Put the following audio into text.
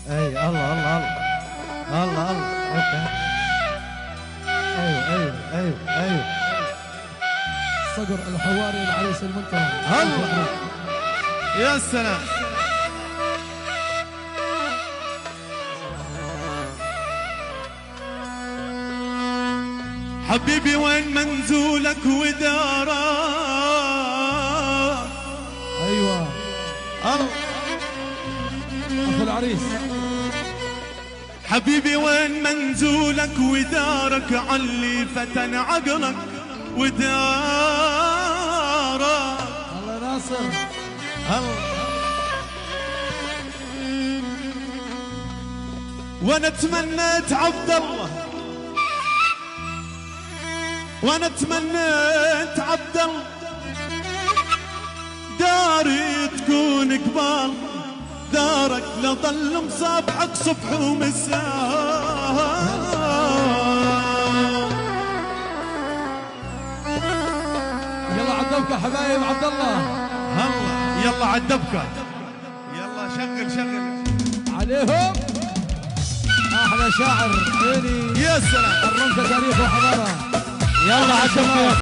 اي الله الله الله الله الله. ايوه ايوه ايوه ايوه. صقر الحواري العريس المنتهى. الله يا سلام. حبيبي وين منزولك ودارك؟ ايوه الله. اخو العريس. حبيبي وين منزولك ودارك؟ علي فتن عقلك ودارك. الله ناصر. الله. وانا تمنيت عبد الله، وانا تمنيت عبد الله داري تكون قبال دارك، لظل مصابحك صبح ومساء. يلا عالدبكة حبايب عبد الله. الله يلا عالدبكة. يلا شغل شغل عليهم. احلى شاعر عيني يا سلام. الرمزة تاريخ وحضارة. يلا عالدبكة.